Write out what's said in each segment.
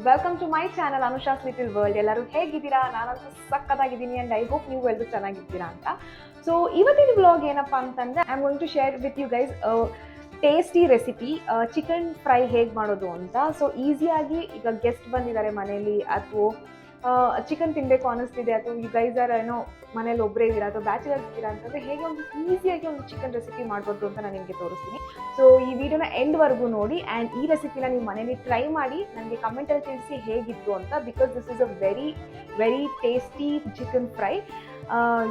Welcome to my channel Anusha's little world. ಎಲ್ಲರೂ ಹೇಗಿದ್ದೀರಾ? ನಾನಂತೂ ಸಕ್ಕತ್ತಾಗಿದ್ದೀನಿ ಆ್ಯಂಡ್ ಐ ಹೋಪ್ ನೀವು ಎಲ್ಲರೂ ಚೆನ್ನಾಗಿದ್ದೀರಾ ಅಂತ. ಸೊ ಇವತ್ತಿನ ವ್ಲಾಗ್ ಏನಪ್ಪ ಅಂತಂದರೆ I am going to share with you guys tasty recipe chicken fry ಹೇಗೆ ಮಾಡೋದು ಅಂತ. ಸೊ ಈಸಿಯಾಗಿ ಈಗ ಗೆಸ್ಟ್ ಬಂದಿದ್ದಾರೆ ಮನೇಲಿ, ಅಥವಾ ಚಿಕನ್ ತಿನ್ನಬೇಕು ಅನ್ನಿಸ್ತಿದೆ, ಅಥವಾ ಯು ಗೈಸ್ ಆರ್ ಏನೋ ಮನೇಲಿ ಒಬ್ಬರೇ ಇದ್ದೀರಾ ಅಥವಾ ಬ್ಯಾಚುಲರ್ಸ್ ಇದ್ದೀರಾ ಅಂತಂದರೆ ಹೇಗೆ ಒಂದು ಈಸಿಯಾಗಿ ಒಂದು ಚಿಕನ್ ರೆಸಿಪಿ ಮಾಡ್ಬೋದು ಅಂತ ನಾನು ನಿಮಗೆ ತೋರಿಸ್ತೀನಿ. ಸೊ ಈ ವಿಡಿಯೋನ ಎಂಡ್ವರೆಗೂ ನೋಡಿ ಆ್ಯಂಡ್ ಈ ರೆಸಿಪಿನ ನೀವು ಮನೇಲಿ ಟ್ರೈ ಮಾಡಿ ನನಗೆ ಕಮೆಂಟಲ್ಲಿ ತಿಳಿಸಿ ಹೇಗಿತ್ತು ಅಂತ. Because this is a very very tasty chicken fry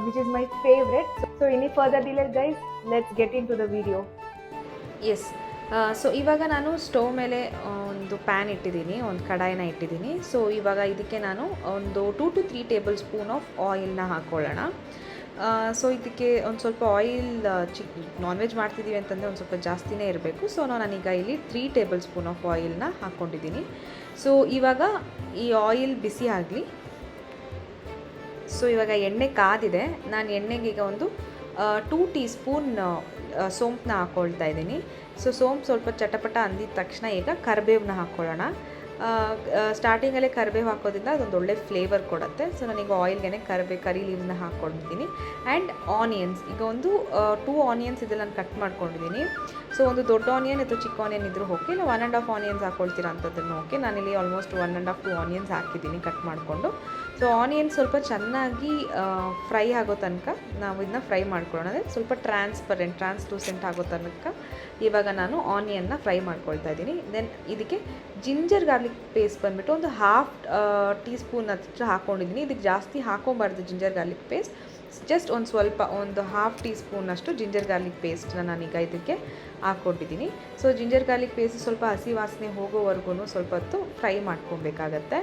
which is my favourite. So any further delay guys, let's get into the video. Yes, so ಇವಾಗ ನಾನು ಸ್ಟವ್ ಮೇಲೆ ಒಂದು ಪ್ಯಾನ್ ಇಟ್ಟಿದ್ದೀನಿ, ಒಂದು ಕಡಾಯಿನ ಇಟ್ಟಿದ್ದೀನಿ. ಸೊ ಇವಾಗ ಇದಕ್ಕೆ ನಾನು ಒಂದು 2 to 3 ಟೇಬಲ್ ಸ್ಪೂನ್ ಆಫ್ ಆಯಿಲ್ನ ಹಾಕ್ಕೊಳ್ಳೋಣ. ಸೊ ಇದಕ್ಕೆ ಒಂದು ಸ್ವಲ್ಪ ಆಯಿಲ್, ನಾನ್ ವೆಜ್ ಮಾಡ್ತಿದ್ದೀವಿ ಅಂತಂದರೆ ಒಂದು ಸ್ವಲ್ಪ ಜಾಸ್ತಿನೇ ಇರಬೇಕು. ಸೊ ನಾನೀಗ ಇಲ್ಲಿ 3 ಟೇಬಲ್ ಸ್ಪೂನ್ ಆಫ್ ಆಯಿಲ್ನ ಹಾಕ್ಕೊಂಡಿದ್ದೀನಿ. ಸೊ ಇವಾಗ ಈ ಆಯಿಲ್ ಬಿಸಿ ಆಗಲಿ. ಸೊ ಇವಾಗ ಎಣ್ಣೆ ಕಾದಿದೆ. ನಾನು ಎಣ್ಣೆಗೆ ಈಗ ಒಂದು 2 ಟೀ ಸ್ಪೂನ್ ಸೋಂಪನ್ನ ಹಾಕ್ಕೊಳ್ತಾ ಇದ್ದೀನಿ. ಸೊ ಸೋಂಪು ಸ್ವಲ್ಪ ಚಟಪಟ ಅಂದಿದ ತಕ್ಷಣ ಈಗ ಕರಿಬೇವನ್ನ ಹಾಕ್ಕೊಳ್ಳೋಣ. ಸ್ಟಾರ್ಟಿಂಗಲ್ಲೇ ಕರಿಬೇವು ಹಾಕೋದ್ರಿಂದ ಅದೊಂದು ಒಳ್ಳೆ ಫ್ಲೇವರ್ ಕೊಡುತ್ತೆ. ಸೊ ನಾನೀಗ ಆಯಿಲ್ಗೆ ಕರಿ ಲೀವ್ನ ಹಾಕ್ಕೊಂಡಿದ್ದೀನಿ. ಆ್ಯಂಡ್ ಆನಿಯನ್ಸ್, ಈಗ ಒಂದು 2 ಆನಿಯನ್ಸ್ ಇದೆಲ್ಲ ನಾನು ಕಟ್ ಮಾಡ್ಕೊಂಡಿದ್ದೀನಿ. ಸೊ ಒಂದು ದೊಡ್ಡ ಆನಿಯನ್ ಅಥವಾ ಚಿಕ್ಕ ಆನಿಯನ್ ಇದ್ರೂ ಓಕೆ, ಇಲ್ಲ 1.5 ಆನಿಯನ್ಸ್ ಹಾಕ್ಕೊಳ್ತೀರಾ ಅಂಥದ್ದನ್ನು ಓಕೆ. ನಾನಿಲ್ಲಿ ಆಲ್ಮೋಸ್ಟ್ 1.5-2 ಆನಿಯನ್ಸ್ ಹಾಕಿದ್ದೀನಿ ಕಟ್ ಮಾಡಿಕೊಂಡು. ಸೊ ಆನಿಯನ್ ಸ್ವಲ್ಪ ಚೆನ್ನಾಗಿ ಫ್ರೈ ಆಗೋ ತನಕ ನಾವು ಇದನ್ನ ಫ್ರೈ ಮಾಡ್ಕೊಳ್ಳೋಣ. ಅಂದರೆ ಸ್ವಲ್ಪ ಟ್ರಾನ್ಸ್ಲೂಸೆಂಟ್ ಆಗೋ ತನಕ ಇವಾಗ ನಾನು ಆನಿಯನ್ನ ಫ್ರೈ ಮಾಡ್ಕೊಳ್ತಾ ಇದ್ದೀನಿ. ದೆನ್ ಇದಕ್ಕೆ ಜಿಂಜರ್ ಗಾರ್ಲಿಕ್ ಪೇಸ್ಟ್ ಬಂದುಬಿಟ್ಟು ಒಂದು 1/2 ಟೀ ಸ್ಪೂನ್ ಹತ್ರ ಹಾಕ್ಕೊಂಡಿದ್ದೀನಿ. ಇದಕ್ಕೆ ಜಾಸ್ತಿ ಹಾಕ್ಕೊಬಾರ್ದು ಜಿಂಜರ್ ಗಾರ್ಲಿಕ್ ಪೇಸ್ಟ್, ಜಸ್ಟ್ ಒಂದು ಸ್ವಲ್ಪ ಒಂದು 1/2 ಟೀ ಸ್ಪೂನಷ್ಟು ಜಿಂಜರ್ ಗಾರ್ಲಿಕ್ ಪೇಸ್ಟ್ನ ನಾನೀಗ ಇದಕ್ಕೆ ಹಾಕ್ಕೊಟ್ಟಿದ್ದೀನಿ. ಸೊ ಜಿಂಜರ್ ಗಾರ್ಲಿಕ್ ಪೇಸ್ಟ್ ಸ್ವಲ್ಪ ಹಸಿ ವಾಸನೆ ಹೋಗೋವರೆಗೂ ಸ್ವಲ್ಪ ಹೊತ್ತು ಫ್ರೈ ಮಾಡ್ಕೊಬೇಕಾಗತ್ತೆ.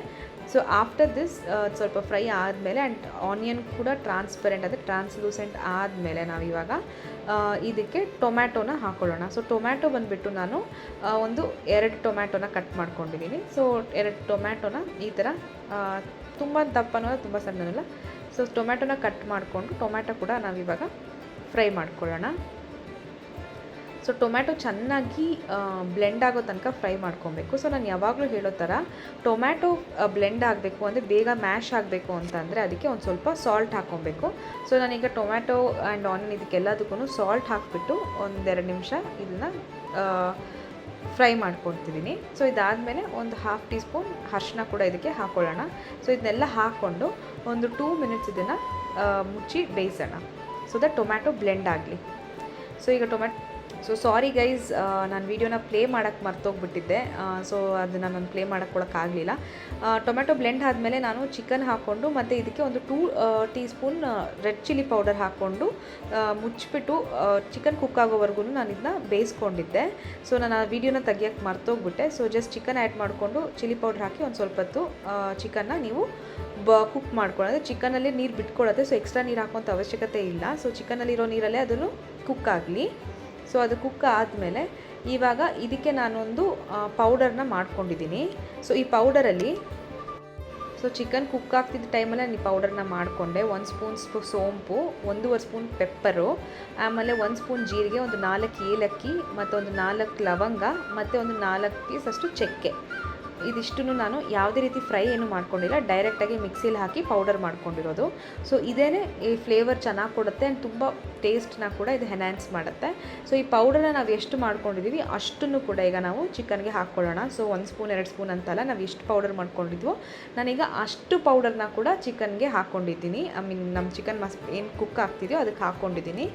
ಸೊ ಆಫ್ಟರ್ ದಿಸ್ ಸ್ವಲ್ಪ ಫ್ರೈ ಆದಮೇಲೆ ಆ್ಯಂಡ್ ಆನಿಯನ್ ಕೂಡ ಟ್ರಾನ್ಸ್ಲೂಸೆಂಟ್ ಆದಮೇಲೆ ನಾವಿವಾಗ ಇದಕ್ಕೆ ಟೊಮ್ಯಾಟೋನ ಹಾಕ್ಕೊಳ್ಳೋಣ. ಸೊ ಟೊಮ್ಯಾಟೊ ಬಂದುಬಿಟ್ಟು ನಾನು ಒಂದು 2 ಟೊಮ್ಯಾಟೋನ ಕಟ್ ಮಾಡ್ಕೊಂಡಿದ್ದೀನಿ. ಸೊ 2 ಟೊಮ್ಯಾಟೋನ ಈ ಥರ ತುಂಬ ದಪ್ಪನೂ ಅಲ್ಲ ತುಂಬ ಸಣ್ಣನೂ ಅಲ್ಲ. ಸೊ ಟೊಮ್ಯಾಟೋನ ಕಟ್ ಮಾಡಿಕೊಂಡು ಟೊಮ್ಯಾಟೊ ಕೂಡ ನಾವಿವಾಗ ಫ್ರೈ ಮಾಡ್ಕೊಳ್ಳೋಣ. ಸೊ ಟೊಮ್ಯಾಟೊ ಚೆನ್ನಾಗಿ ಬ್ಲೆಂಡ್ ಆಗೋ ತನಕ ಫ್ರೈ ಮಾಡ್ಕೊಬೇಕು. ಸೊ ನಾನು ಯಾವಾಗಲೂ ಹೇಳೋ ಥರ ಟೊಮ್ಯಾಟೊ ಬ್ಲೆಂಡ್ ಆಗಬೇಕು ಅಂದರೆ ಬೇಗ ಮ್ಯಾಶ್ ಆಗಬೇಕು ಅಂತಂದರೆ ಅದಕ್ಕೆ ಒಂದು ಸ್ವಲ್ಪ ಸಾಲ್ಟ್ ಹಾಕ್ಕೊಬೇಕು. ಸೊ ನಾನೀಗ ಟೊಮ್ಯಾಟೊ ಆ್ಯಂಡ್ ಆನಿಯನ್ ಇದಕ್ಕೆಲ್ಲದಕ್ಕೂ ಸಾಲ್ಟ್ ಹಾಕಿಬಿಟ್ಟು 1-2 ನಿಮಿಷ ಇದನ್ನು ಫ್ರೈ ಮಾಡ್ಕೊಳ್ತಿದ್ದೀನಿ. ಸೊ ಇದಾದಮೇಲೆ ಒಂದು 1/2 ಟೀ ಸ್ಪೂನ್ ಅರಿಶಿನ ಕೂಡ ಇದಕ್ಕೆ ಹಾಕ್ಕೊಳ್ಳೋಣ. ಸೊ ಇದನ್ನೆಲ್ಲ ಹಾಕ್ಕೊಂಡು ಒಂದು 2 ಮಿನಿಟ್ಸ್ ಇದನ್ನು ಮುಚ್ಚಿ ಬೇಯಿಸೋಣ. ಸೊ ದಟ್ ಟೊಮ್ಯಾಟೊ ಬ್ಲೆಂಡ್ ಆಗಲಿ. ಸೊ ಈಗ ಸೊ ಸಾರಿ ಗೈಸ್, ನಾನು ವೀಡಿಯೋನ ಪ್ಲೇ ಮಾಡೋಕ್ಕೆ ಮರ್ತೋಗ್ಬಿಟ್ಟಿದ್ದೆ. ಸೊ ಅದನ್ನು ನಾನು ಪ್ಲೇ ಮಾಡೋಕ್ಕಾಗಲಿಲ್ಲ. ಟೊಮ್ಯಾಟೊ ಬ್ಲೆಂಡ್ ಆದಮೇಲೆ ನಾನು ಚಿಕನ್ ಹಾಕ್ಕೊಂಡು ಮತ್ತು ಇದಕ್ಕೆ ಒಂದು 2 tea spoon red chilli powder ಹಾಕ್ಕೊಂಡು ಮುಚ್ಚಿಬಿಟ್ಟು ಚಿಕನ್ ಕುಕ್ ಆಗೋವರೆಗೂ ನಾನು ಇದನ್ನ ಬೇಯಿಸ್ಕೊಂಡಿದ್ದೆ. ಸೊ ನಾನು ಆ ವೀಡಿಯೋನ ತೆಗಿಯೋಕ್ಕೆ ಮರ್ತೋಗ್ಬಿಟ್ಟೆ. ಸೊ ಜಸ್ಟ್ ಚಿಕನ್ ಆ್ಯಡ್ ಮಾಡಿಕೊಂಡು ಚಿಲ್ಲಿ ಪೌಡರ್ ಹಾಕಿ ಒಂದು ಸ್ವಲ್ಪ ಹೊತ್ತು ಚಿಕನ್ನ ನೀವು ಕುಕ್ ಮಾಡ್ಕೊಳ್ಳೋದು. ಚಿಕನಲ್ಲಿ ನೀರು ಬಿಟ್ಕೊಳ್ಳುತ್ತೆ. ಸೊ ಎಕ್ಸ್ಟ್ರಾ ನೀರು ಹಾಕೋಂಥ ಅವಶ್ಯಕತೆ ಇಲ್ಲ. ಸೊ ಚಿಕನಲ್ಲಿರೋ ನೀರಲ್ಲೇ ಅದನ್ನು ಕುಕ್ ಆಗಲಿ. ಸೊ ಅದು ಕುಕ್ ಆದಮೇಲೆ ಇವಾಗ ಇದಕ್ಕೆ ನಾನೊಂದು ಪೌಡರ್ನ ಮಾಡ್ಕೊಂಡಿದ್ದೀನಿ. ಸೊ ಈ ಪೌಡರಲ್ಲಿ ಚಿಕನ್ ಕುಕ್ ಆಗ್ತಿದ್ದ ಟೈಮಲ್ಲಿ ನಾನು ಈ ಪೌಡರ್ನ ಮಾಡಿಕೊಂಡೆ. 1 ಸ್ಪೂನ್ ಸೋಂಪು, 1.5 ಸ್ಪೂನ್ ಪೆಪ್ಪರು, ಆಮೇಲೆ 1 ಸ್ಪೂನ್ ಜೀರಿಗೆ, ಒಂದು 4 ಏಲಕ್ಕಿ ಮತ್ತು ಒಂದು 4 ಲವಂಗ ಮತ್ತು ಒಂದು 4 ಪೀಸ್ ಅಷ್ಟು ಚಕ್ಕೆ. ಇದಿಷ್ಟನ್ನು ನಾನು ಯಾವುದೇ ರೀತಿ ಫ್ರೈ ಏನು ಮಾಡ್ಕೊಂಡಿಲ್ಲ, ಡೈರೆಕ್ಟಾಗಿ ಮಿಕ್ಸಿಲಿ ಹಾಕಿ ಪೌಡರ್ ಮಾಡ್ಕೊಂಡಿರೋದು. ಸೊ ಇದೇ ಈ ಫ್ಲೇವರ್ ಚೆನ್ನಾಗಿ ಕೊಡುತ್ತೆ ಆ್ಯಂಡ್ ತುಂಬ ಟೇಸ್ಟ್ನ ಕೂಡ ಇದು ಎನ್ಹ್ಯಾನ್ಸ್ ಮಾಡುತ್ತೆ. ಸೊ ಈ ಪೌಡರ್ನ ನಾವು ಎಷ್ಟು ಮಾಡ್ಕೊಂಡಿದ್ದೀವಿ ಅಷ್ಟನ್ನು ಕೂಡ ಈಗ ನಾವು ಚಿಕನ್ಗೆ ಹಾಕ್ಕೊಳ್ಳೋಣ. ಸೊ 1 ಸ್ಪೂನ್ 2 ಸ್ಪೂನ್ ಅಂತಲ್ಲ, ನಾವು ಎಷ್ಟು ಪೌಡರ್ ಮಾಡ್ಕೊಂಡಿದ್ವೋ ನಾನೀಗ ಅಷ್ಟು ಪೌಡರ್ನ ಕೂಡ ಚಿಕನ್ಗೆ ಹಾಕ್ಕೊಂಡಿದ್ದೀನಿ. ನಮ್ಮ ಚಿಕನ್ ಏನು ಕುಕ್ ಆಗ್ತಿದೆಯೋ ಅದಕ್ಕೆ ಹಾಕ್ಕೊಂಡಿದ್ದೀನಿ.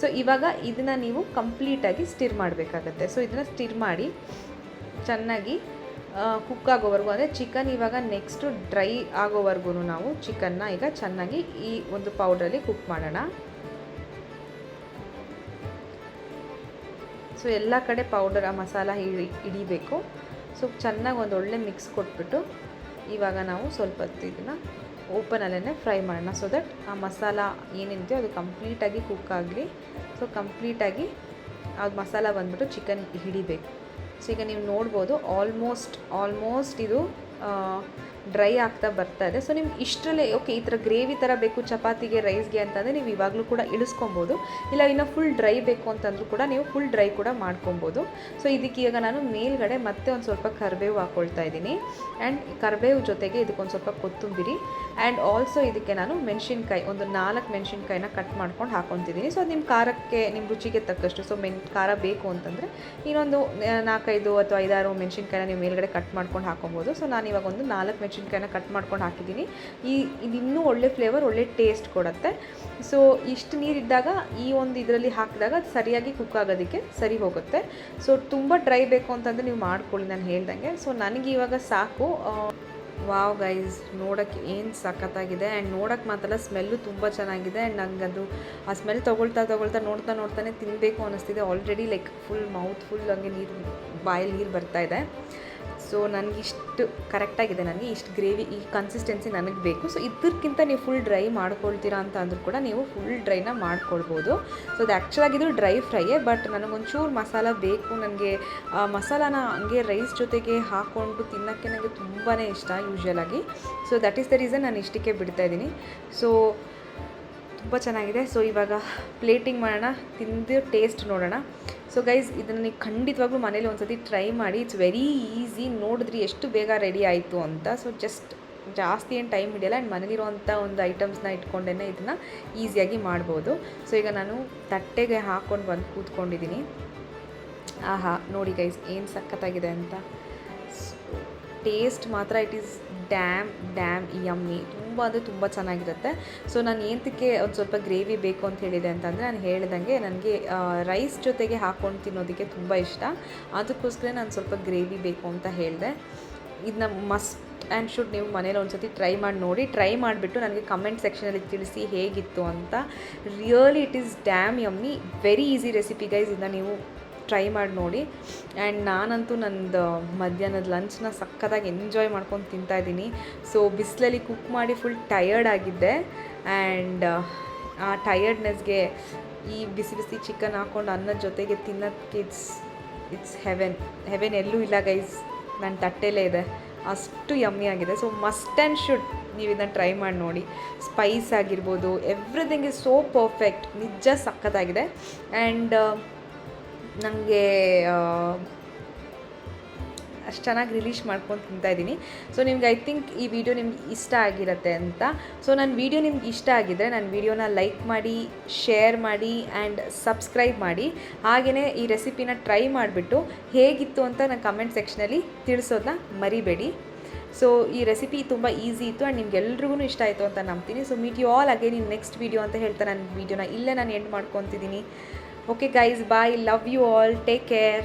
ಸೊ ಇವಾಗ ಇದನ್ನು ನೀವು ಕಂಪ್ಲೀಟಾಗಿ ಸ್ಟಿರ್ ಮಾಡಬೇಕಾಗತ್ತೆ. ಸೊ ಇದನ್ನು ಸ್ಟಿರ್ ಮಾಡಿ ಚೆನ್ನಾಗಿ ಕುಕ್ ಆಗೋವರೆಗೂ, ಅಂದರೆ ಚಿಕನ್ ಇವಾಗ ನೆಕ್ಸ್ಟು ಡ್ರೈ ಆಗೋವರೆಗೂ ನಾವು ಚಿಕನ್ನ ಈಗ ಚೆನ್ನಾಗಿ ಈ ಒಂದು ಪೌಡ್ರಲ್ಲಿ ಕುಕ್ ಮಾಡೋಣ. ಸೊ ಎಲ್ಲ ಕಡೆ ಪೌಡರ್ ಮಸಾಲ ಹಿಡಿಬೇಕು. ಸೊ ಚೆನ್ನಾಗಿ ಒಂದು ಒಳ್ಳೆ ಮಿಕ್ಸ್ ಕೊಟ್ಬಿಟ್ಟು ಇವಾಗ ನಾವು ಸ್ವಲ್ಪ ಹೊತ್ತು ಇದನ್ನು ಓಪನಲ್ಲೇ ಫ್ರೈ ಮಾಡೋಣ. ಸೊ ದಟ್ ಆ ಮಸಾಲ ಏನಿದೆಯೋ ಅದು ಕಂಪ್ಲೀಟಾಗಿ ಕುಕ್ ಆಗಲಿ. ಸೊ ಕಂಪ್ಲೀಟಾಗಿ ಅದು ಮಸಾಲ ಬಂದ್ಬಿಟ್ಟು ಚಿಕನ್ ಹಿಡಿಬೇಕು. ಸೊ ಈಗ ನೀವು ನೋಡ್ಬೋದು ಆಲ್ಮೋಸ್ಟ್ ಇದು ಡ್ರೈ ಆಗ್ತಾ ಬರ್ತಾ ಇದೆ. ಸೊ ನಿಮ್ಗೆ ಇಷ್ಟರಲ್ಲೇ ಓಕೆ ಈ ಥರ ಗ್ರೇವಿ ಥರ ಬೇಕು ಚಪಾತಿಗೆ ರೈಸ್ಗೆ ಅಂತಂದರೆ ನೀವು ಇವಾಗಲೂ ಕೂಡ ಇಳಿಸ್ಕೊಬೋದು, ಇಲ್ಲ ಇನ್ನು ಫುಲ್ ಡ್ರೈ ಬೇಕು ಅಂತಂದ್ರೂ ಕೂಡ ನೀವು ಫುಲ್ ಡ್ರೈ ಕೂಡ ಮಾಡ್ಕೊಬೋದು. ಸೊ ಇದಕ್ಕೆ ಈಗ ನಾನು ಮೇಲ್ಗಡೆ ಮತ್ತೆ ಒಂದು ಸ್ವಲ್ಪ ಕರಿಬೇವು ಹಾಕ್ಕೊಳ್ತಾ ಇದ್ದೀನಿ. ಆ್ಯಂಡ್ ಕರಿಬೇವು ಜೊತೆಗೆ ಇದಕ್ಕೊಂದು ಸ್ವಲ್ಪ ಕೊತ್ತಂಬರಿ ಆ್ಯಂಡ್ ಆಲ್ಸೋ ಇದಕ್ಕೆ ನಾನು ಮೆಣಸಿನ್ಕಾಯಿ ಒಂದು 4 ಮೆಣಸಿನ್ಕಾಯಿನ ಕಟ್ ಮಾಡ್ಕೊಂಡು ಹಾಕ್ಕೊತಿದ್ದೀನಿ. ಸೊ ನಿಮ್ಮ ಖಾರಕ್ಕೆ ನಿಮ್ಮ ರುಚಿಗೆ ತಕ್ಕಷ್ಟು, ಸೊ ಖಾರ ಬೇಕು ಅಂತಂದರೆ ಇನ್ನೊಂದು 4-5 ಅಥವಾ 5-6 ಮೆಣಸಿನ್ಕಾಯಿನ ನೀವು ಮೇಲ್ಗಡೆ ಕಟ್ ಮಾಡ್ಕೊಂಡು ಹಾಕೊಬೋದು. ಸೊ ನಾನು ಇವಾಗ ಒಂದು 4 ಮೆಣಸಿನ್ಕಾಯಿನ ಕಟ್ ಮಾಡ್ಕೊಂಡು ಹಾಕಿದ್ದೀನಿ. ಇದು ಇನ್ನೂ ಒಳ್ಳೆ ಫ್ಲೇವರ್, ಒಳ್ಳೆ ಟೇಸ್ಟ್ ಕೊಡುತ್ತೆ. ಸೊ ಇಷ್ಟು ನೀರಿದ್ದಾಗ ಈ ಒಂದು ಇದರಲ್ಲಿ ಹಾಕಿದಾಗ ಅದು ಸರಿಯಾಗಿ ಕುಕ್ ಆಗೋದಕ್ಕೆ ಸರಿ ಹೋಗುತ್ತೆ. ಸೊ ತುಂಬ ಡ್ರೈ ಬೇಕು ಅಂತಂದರೆ ನೀವು ಮಾಡ್ಕೊಳ್ಳಿ ನಾನು ಹೇಳ್ದಂಗೆ. ಸೊ ನನಗೆ ಇವಾಗ ಸಾಕು. ವಾವ್ ಗೈಸ್, ನೋಡೋಕ್ಕೆ ಏನು ಸಖತ್ತಾಗಿದೆ. ಆ್ಯಂಡ್ ನೋಡೋಕ್ಕೆ ಮಾತ್ರ ಸ್ಮೆಲ್ಲು ತುಂಬ ಚೆನ್ನಾಗಿದೆ. ಆ್ಯಂಡ್ ನನಗೆ ಅದು ಆ ಸ್ಮೆಲ್ ತೊಗೊಳ್ತಾ ನೋಡ್ತಾನೆ ತಿನ್ನಬೇಕು ಅನ್ನಿಸ್ತಿದೆ. Already like full mouth full ಹಂಗೆ ಬಾಯಲ್ಲಿ ನೀರು ಬರ್ತಾಯಿದೆ. ಸೊ ನನಗಿಷ್ಟು ಕರೆಕ್ಟಾಗಿದೆ, ನನಗೆ ಇಷ್ಟು ಗ್ರೇವಿ ಈ ಕನ್ಸಿಸ್ಟೆನ್ಸಿ ನನಗೆ ಬೇಕು. ಸೊ ಇದಕ್ಕಿಂತ ನೀವು ಫುಲ್ ಡ್ರೈ ಮಾಡ್ಕೊಳ್ತೀರಾ ಅಂತ ಅಂದರೂ ಕೂಡ ನೀವು ಫುಲ್ ಡ್ರೈನ ಮಾಡ್ಕೊಳ್ಬೋದು. ಸೊ ಅದು ಆ್ಯಕ್ಚುಲಾಗಿ ಇದು ಡ್ರೈ ಫ್ರೈಯೇ, ಬಟ್ ನನಗೊಂಚೂರು ಮಸಾಲ ಬೇಕು. ನನಗೆ ಮಸಾಲಾನ ಹಂಗೆ ರೈಸ್ ಜೊತೆಗೆ ಹಾಕ್ಕೊಂಡು ತಿನ್ನೋಕ್ಕೆ ನನಗೆ ತುಂಬಾ ಇಷ್ಟ ಯೂಶ್ವಲಾಗಿ. So that is the reason ನಾನು ಇಷ್ಟಕ್ಕೆ ಬಿಡ್ತಾಯಿದ್ದೀನಿ. ಸೊ ತುಂಬ ಚೆನ್ನಾಗಿದೆ. ಸೊ ಇವಾಗ ಪ್ಲೇಟಿಂಗ್ ಮಾಡೋಣ, ತಿಂದು ಟೇಸ್ಟ್ ನೋಡೋಣ. ಸೊ ಗೈಸ್, ಇದನ್ನು ನೀವು ಖಂಡಿತವಾಗ್ಲೂ ಮನೇಲಿ ಒಂದು ಸತಿ ಟ್ರೈ ಮಾಡಿ. It's very easy. ನೋಡಿದ್ರಿ ಎಷ್ಟು ಬೇಗ ರೆಡಿ ಆಯಿತು ಅಂತ. ಸೊ ಜಸ್ಟ್ ಜಾಸ್ತಿ ಏನು ಟೈಮ್ ಹಿಡಿಯಲ್ಲ. ಆ್ಯಂಡ್ ಮನೇಲಿರುವಂಥ ಒಂದು ಐಟಮ್ಸ್ನ ಇಟ್ಕೊಂಡೇ ಇದನ್ನು ಈಸಿಯಾಗಿ ಮಾಡ್ಬೋದು. ಸೊ ಈಗ ನಾನು ತಟ್ಟೆಗೆ ಹಾಕ್ಕೊಂಡು ಬಂದು ಕೂತ್ಕೊಂಡಿದ್ದೀನಿ. ಆಹಾ, ನೋಡಿ ಗೈಸ್ ಏನು ಸಖತ್ತಾಗಿದೆ ಅಂತ. ಟೇಸ್ಟ್ ಮಾತ್ರ ಇಟ್ ಈಸ್ ಡ್ಯಾಮ್ ಯಮ್ಮಿ. ತುಂಬ ಅಂದರೆ ತುಂಬ ಚೆನ್ನಾಗಿರುತ್ತೆ. ಸೊ ನಾನು ಏನಕ್ಕೆ ಒಂದು ಸ್ವಲ್ಪ ಗ್ರೇವಿ ಬೇಕು ಅಂತ ಹೇಳಿದೆ ಅಂತಂದರೆ, ನಾನು ಹೇಳಿದಂಗೆ ನನಗೆ ರೈಸ್ ಜೊತೆಗೆ ಹಾಕ್ಕೊಂಡು ತಿನ್ನೋದಕ್ಕೆ ತುಂಬ ಇಷ್ಟ. ಅದಕ್ಕೋಸ್ಕರ ನಾನು ಸ್ವಲ್ಪ ಗ್ರೇವಿ ಬೇಕು ಅಂತ ಹೇಳಿದೆ. ಇದನ್ನ ಮಸ್ಟ್ ಆ್ಯಂಡ್ ಶುಡ್ ನೀವು ಮನೇಲಿ ಒಂದು ಸತಿ ಟ್ರೈ ಮಾಡಿ ನೋಡಿ. ಟ್ರೈ ಮಾಡಿಬಿಟ್ಟು ನನಗೆ ಕಮೆಂಟ್ ಸೆಕ್ಷನಲ್ಲಿ ತಿಳಿಸಿ ಹೇಗಿತ್ತು ಅಂತ. Really it is dam yummy. Very easy recipe guys. ಇದನ್ನ ನೀವು ಟ್ರೈ ಮಾಡಿ ನೋಡಿ. ಆ್ಯಂಡ್ ನಾನಂತೂ ನಂದು ಮಧ್ಯಾಹ್ನದ ಲಂಚ್ನ ಸಖತ್ತಾಗಿ ಎಂಜಾಯ್ ಮಾಡ್ಕೊಂಡು ತಿಂತಾಯಿದ್ದೀನಿ. ಸೊ ಬಿಸಿಲಲ್ಲಿ ಕುಕ್ ಮಾಡಿ ಫುಲ್ ಟಯರ್ಡ್ ಆಗಿದ್ದೆ. ಆ್ಯಂಡ್ ಆ ಟಯರ್ಡ್ನೆಸ್ಗೆ ಈ ಬಿಸಿ ಬಿಸಿ ಚಿಕನ್ ಹಾಕ್ಕೊಂಡು ಅನ್ನದ ಜೊತೆಗೆ ತಿನ್ನೋದಕ್ಕೆ ಇಟ್ಸ್ ಹೆವೆನ್ ಎಲ್ಲೂ ಇಲ್ಲ ಗೈಸ್. ನನ್ನ ತಟ್ಟೆಲೇ ಇದೆ, ಅಷ್ಟು ಯಮ್ಮಿ ಆಗಿದೆ. ಸೊ ಮಸ್ಟ್ ಆ್ಯಂಡ್ ಶುಡ್ ನೀವು ಇದನ್ನು ಟ್ರೈ ಮಾಡಿ ನೋಡಿ. ಸ್ಪೈಸ್ ಆಗಿರ್ಬೋದು, ಎವ್ರಿಥಿಂಗ್ ಇಸ್ ಸೋ ಪರ್ಫೆಕ್ಟ್. ನಿಜ ಸಖತ್ತಾಗಿದೆ. ಆ್ಯಂಡ್ ನನಗೆ ಅಷ್ಟು ಚೆನ್ನಾಗಿ ರಿಲೀಸ್ ಮಾಡ್ಕೊಂಡು ತಿಂತಾಯಿದ್ದೀನಿ. ಸೊ ನಿಮ್ಗೆ ಐ ಥಿಂಕ್ ಈ ವಿಡಿಯೋ ನಿಮ್ಗೆ ಇಷ್ಟ ಆಗಿರುತ್ತೆ ಅಂತ. ಸೊ ನನ್ನ ವಿಡಿಯೋ ನಿಮ್ಗೆ ಇಷ್ಟ ಆಗಿದ್ದರೆ ನನ್ನ ವಿಡಿಯೋನ ಲೈಕ್ ಮಾಡಿ, ಶೇರ್ ಮಾಡಿ ಆ್ಯಂಡ್ ಸಬ್ಸ್ಕ್ರೈಬ್ ಮಾಡಿ. ಹಾಗೆಯೇ ಈ ರೆಸಿಪಿನ ಟ್ರೈ ಮಾಡಿಬಿಟ್ಟು ಹೇಗಿತ್ತು ಅಂತ ನನ್ನ ಕಮೆಂಟ್ ಸೆಕ್ಷನಲ್ಲಿ ತಿಳಿಸೋದನ್ನ ಮರಿಬೇಡಿ. ಸೊ ಈ ರೆಸಿಪಿ ತುಂಬ ಈಸಿ ಇತ್ತು ಆ್ಯಂಡ್ ನಿಮ್ಗೆಲ್ರಿಗೂ ಇಷ್ಟ ಆಯಿತು ಅಂತ ನಂಬ್ತೀನಿ. So meet you all again in next video ಅಂತ ಹೇಳ್ತಾ ನನ್ನ ವಿಡಿಯೋನ ಇಲ್ಲೇ ನಾನು ಎಂಡ್ ಮಾಡ್ಕೊತಿದ್ದೀನಿ. Okay guys, bye. Love you all. Take care.